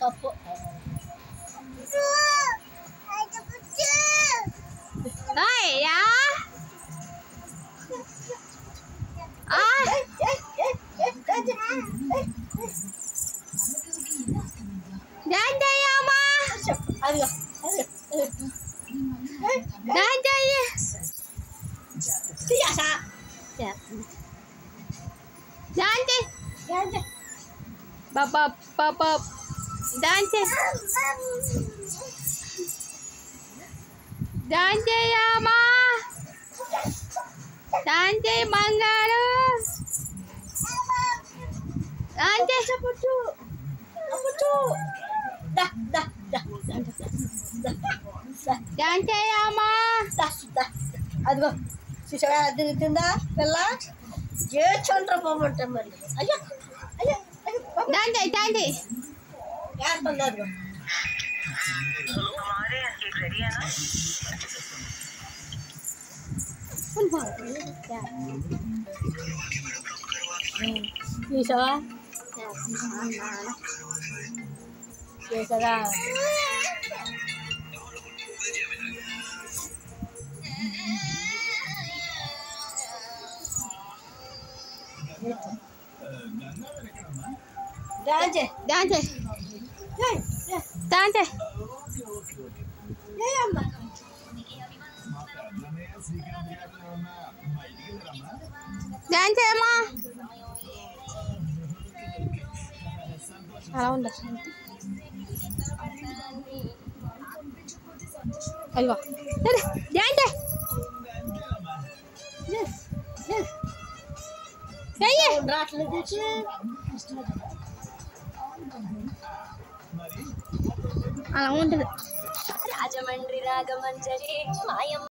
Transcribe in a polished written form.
తప్పు యా అదిగో బంగారు అదిగో చూసావా తిరుగుతుందా పిల్ల చేర్చుంటారు పోమంటాం మరి అయ్యో అయ్యో దాంటే ఏడుతుంది అదిగో చూసావా చేసారా దాంటే అమ్మా అలా ఉండ అయ్యో దాంటే రాట్లేదు అలా ఉంటుంది రాజమండ్రి రాగమంజరి మాయం